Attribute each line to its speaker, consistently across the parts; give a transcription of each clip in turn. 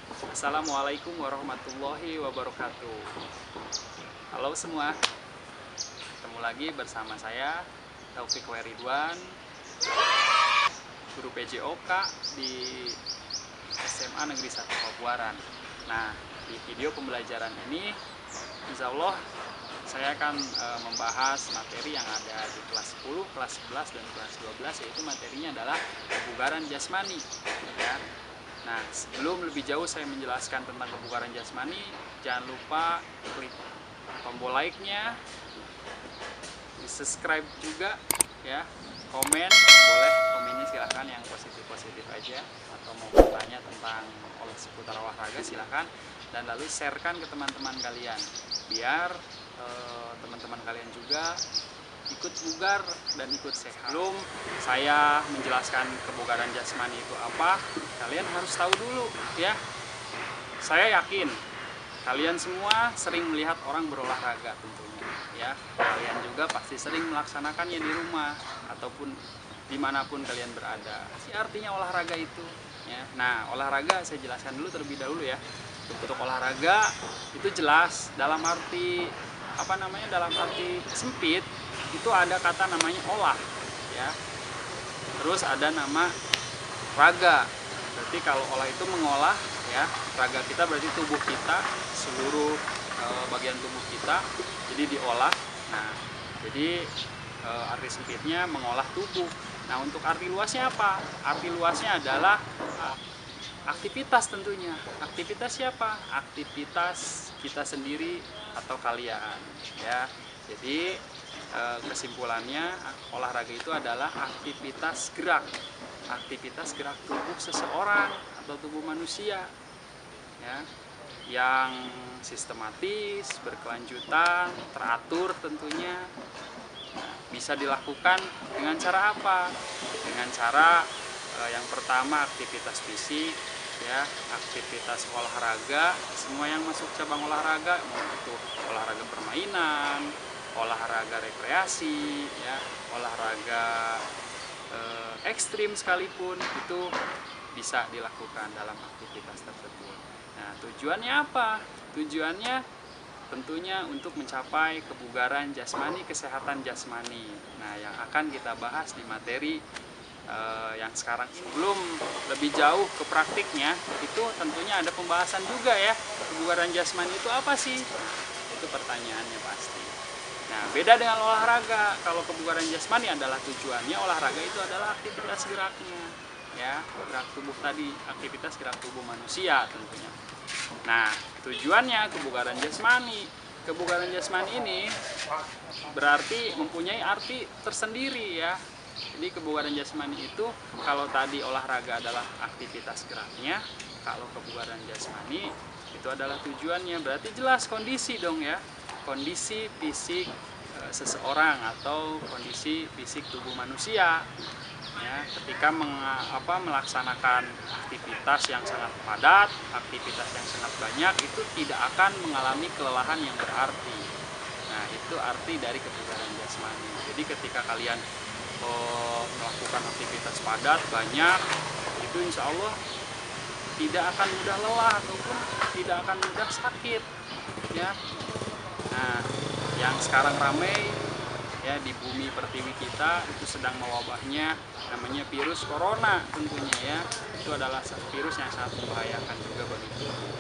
Speaker 1: Assalamualaikum warahmatullahi wabarakatuh. Halo semua, ketemu lagi bersama saya Taufik Weridwan, guru PJOK di SMA Negeri 1 Pabuaran. Nah, di video pembelajaran ini insya Allah saya akan membahas materi yang ada di kelas 10, kelas 11, dan kelas 12, yaitu materinya adalah kebugaran jasmani ya. Nah, sebelum lebih jauh saya menjelaskan tentang kebugaran jasmani, jangan lupa klik tombol like-nya, di subscribe juga ya, komen, boleh komennya silahkan yang positif-positif aja, atau mau bertanya tentang seputar olahraga silahkan, dan lalu sharekan ke teman-teman kalian, biar teman-teman kalian juga ikut bugar dan ikut sehat. Sebelum saya menjelaskan kebugaran jasmani itu apa, kalian harus tahu dulu ya. Saya yakin kalian semua sering melihat orang berolahraga tentunya ya. Kalian juga pasti sering melaksanakannya di rumah ataupun dimanapun kalian berada. Artinya olahraga itu ya. Nah, olahraga saya jelaskan dulu terlebih dahulu ya. Untuk olahraga itu jelas dalam arti dalam arti sempit itu ada kata namanya olah ya. Terus ada nama raga. Berarti kalau olah itu mengolah ya. Raga kita berarti tubuh kita, seluruh bagian tubuh kita jadi diolah. Nah, jadi arti sempitnya mengolah tubuh. Nah, untuk arti luasnya apa? Arti luasnya adalah aktivitas tentunya. Aktivitas siapa? Aktivitas kita sendiri atau kalian ya. Jadi kesimpulannya olahraga itu adalah aktivitas gerak tubuh seseorang atau tubuh manusia ya, yang sistematis, berkelanjutan, teratur tentunya. Nah, bisa dilakukan dengan cara apa? Dengan cara yang pertama aktivitas fisik ya, aktivitas olahraga, semua yang masuk cabang olahraga, mau itu olahraga permainan, olahraga rekreasi ya, olahraga ekstrim sekalipun itu bisa dilakukan dalam aktivitas tersebut. Nah, tujuannya apa? Tujuannya tentunya untuk mencapai kebugaran jasmani, kesehatan jasmani. Nah, yang akan kita bahas di materi yang sekarang ini. Belum lebih jauh ke praktiknya, itu tentunya ada pembahasan juga ya. Kebugaran jasmani itu apa sih? Itu pertanyaannya pasti. Nah, beda dengan olahraga. Kalau kebugaran jasmani adalah tujuannya, olahraga itu adalah aktivitas geraknya ya, gerak tubuh tadi, aktivitas gerak tubuh manusia tentunya. Nah, tujuannya kebugaran jasmani. Kebugaran jasmani ini berarti mempunyai arti tersendiri ya. Jadi kebugaran jasmani itu, kalau tadi olahraga adalah aktivitas geraknya, kalau kebugaran jasmani itu adalah tujuannya. Berarti jelas kondisi dong ya, kondisi fisik seseorang atau kondisi fisik tubuh manusia ya, ketika melaksanakan aktivitas yang sangat padat, aktivitas yang sangat banyak, itu tidak akan mengalami kelelahan yang berarti. Nah, itu arti dari kebugaran jasmani. Jadi ketika kalian melakukan aktivitas padat banyak, itu insya Allah tidak akan mudah lelah ataupun tidak akan mudah sakit ya. Nah, yang sekarang ramai ya di bumi pertiwi kita itu sedang mewabahnya namanya virus corona tentunya ya. Itu adalah virus yang sangat membahayakan juga bagi tubuh.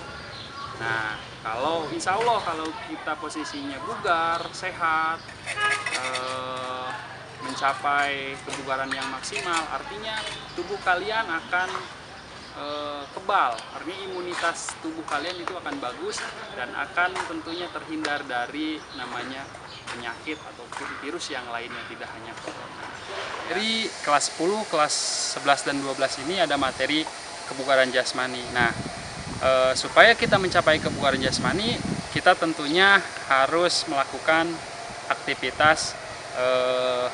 Speaker 1: Nah, kalau insya Allah kalau kita posisinya bugar, sehat, mencapai kebugaran yang maksimal, artinya tubuh kalian akan kebal, artinya imunitas tubuh kalian itu akan bagus dan akan tentunya terhindar dari namanya penyakit ataupun virus yang lainnya, tidak hanya corona. Dari kelas 10, kelas 11 dan 12 ini ada materi kebugaran jasmani. Nah, supaya kita mencapai kebugaran jasmani, kita tentunya harus melakukan aktivitas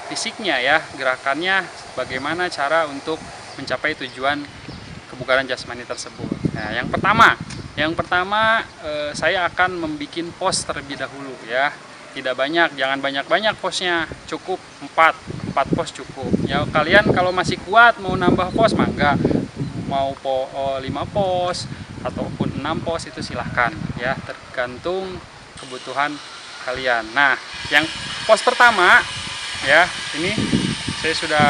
Speaker 1: fisiknya ya, gerakannya, bagaimana cara untuk mencapai tujuan kebugaran jasmani tersebut. Nah, yang pertama saya akan membuat pos terlebih dahulu ya. Tidak banyak, jangan banyak-banyak posnya, cukup 4 pos cukup. Ya, kalian kalau masih kuat mau nambah pos mangga, mau 5 pos ataupun 6 pos itu silahkan ya, tergantung kebutuhan kalian. Nah, yang pos pertama ya, ini saya sudah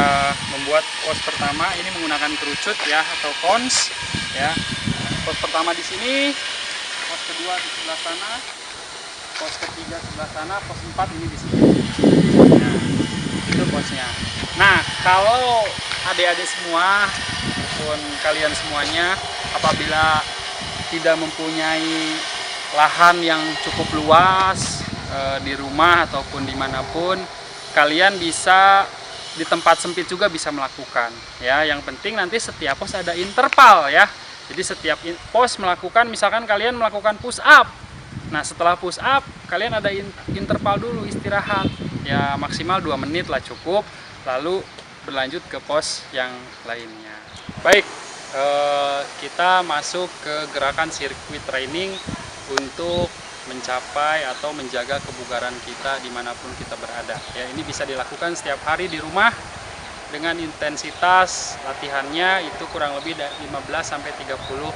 Speaker 1: membuat pos pertama ini menggunakan kerucut ya atau cons ya. Pos pertama di sini, pos kedua di sebelah sana, pos ketiga sebelah sana, pos 4 ini di sini. Nah, itu posnya. Nah, kalau adik-adik semua maupun kalian semuanya apabila tidak mempunyai lahan yang cukup luas di rumah ataupun dimanapun, kalian bisa di tempat sempit juga bisa melakukan ya. Yang penting nanti setiap pos ada interval ya. Jadi setiap pos melakukan, misalkan kalian melakukan push up. Nah, setelah push up kalian ada interval dulu, istirahat ya, maksimal 2 menit lah cukup, lalu berlanjut ke pos yang lainnya. Baik, kita masuk ke gerakan sirkuit training untuk mencapai atau menjaga kebugaran kita dimanapun kita berada ya. Ini bisa dilakukan setiap hari di rumah dengan intensitas latihannya itu kurang lebih dari 15-30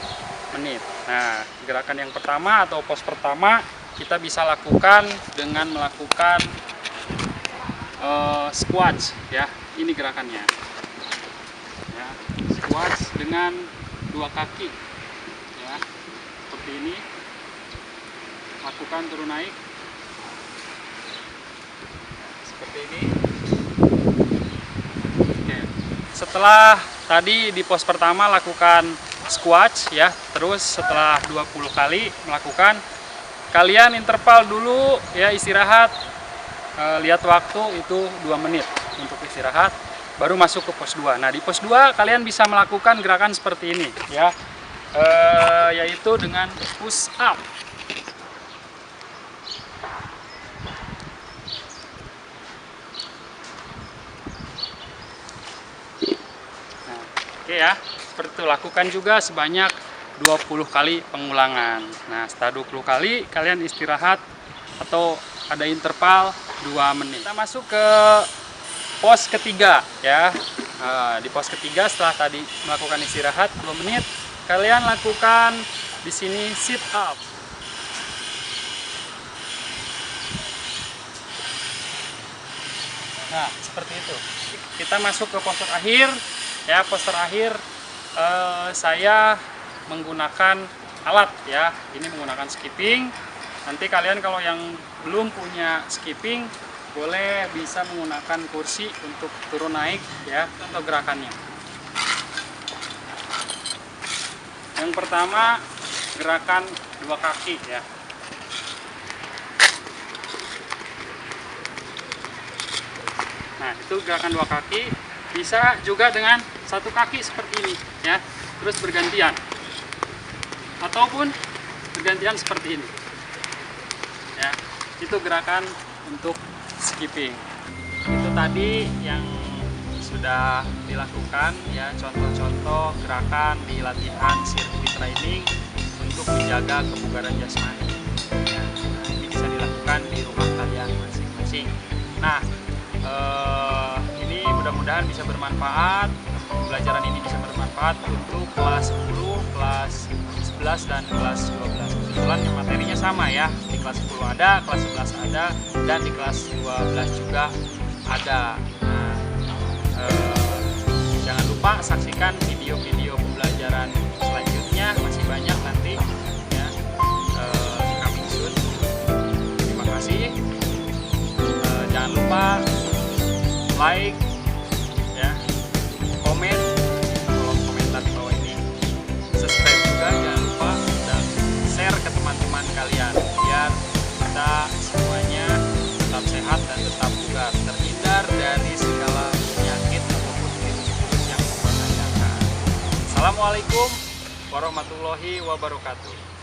Speaker 1: menit. Nah, gerakan yang pertama atau pos pertama kita bisa lakukan dengan melakukan squats ya. Ini gerakannya ya, squats dengan 2 kaki ya, seperti ini. Lakukan turun naik seperti ini. Oke. Setelah tadi di pos pertama lakukan squats ya, terus setelah 20 kali melakukan, kalian interval dulu ya, istirahat, lihat waktu itu 2 menit untuk istirahat, baru masuk ke pos 2. Nah, di pos 2 kalian bisa melakukan gerakan seperti ini ya, yaitu dengan push up. Oke ya, seperti itu. Lakukan juga sebanyak 20 kali pengulangan. Nah, setelah 20 kali kalian istirahat atau ada interval 2 menit. Kita masuk ke pos ketiga ya. Di pos ketiga setelah tadi melakukan istirahat 2 menit, kalian lakukan di sini sit up. Nah, seperti itu. Kita masuk ke pos terakhir. Ya, pos terakhir saya menggunakan alat ya. Ini menggunakan skipping. Nanti kalian kalau yang belum punya skipping, boleh bisa menggunakan kursi untuk turun naik ya, atau gerakannya. Yang pertama gerakan 2 kaki ya. Nah, itu gerakan 2 kaki. Bisa juga dengan 1 kaki seperti ini ya, terus bergantian ataupun bergantian seperti ini ya. Itu gerakan untuk skipping. Itu tadi yang sudah dilakukan ya, contoh-contoh gerakan di latihan sirkuit training untuk menjaga kebugaran jasmani ya. Nah, ini bisa dilakukan di rumah kalian masing-masing. Nah, ini mudah-mudahan bisa bermanfaat. Pembelajaran ini bisa bermanfaat untuk kelas 10, kelas 11, dan kelas 12. Kebetulan yang materinya sama ya. Di kelas 10 ada, kelas 11 ada, dan di kelas 12 juga ada. Nah, jangan lupa saksikan video-video pembelajaran selanjutnya. Masih banyak nanti ya, coming soon. Terima kasih. Jangan lupa like ya, komen, kolom komentar di bawah ini, subscribe juga jangan lupa, dan share ke teman-teman kalian biar kita semuanya tetap sehat dan tetap bugar, terhindar dari segala penyakit ataupun virus yang membahayakan. Assalamualaikum warahmatullahi wabarakatuh.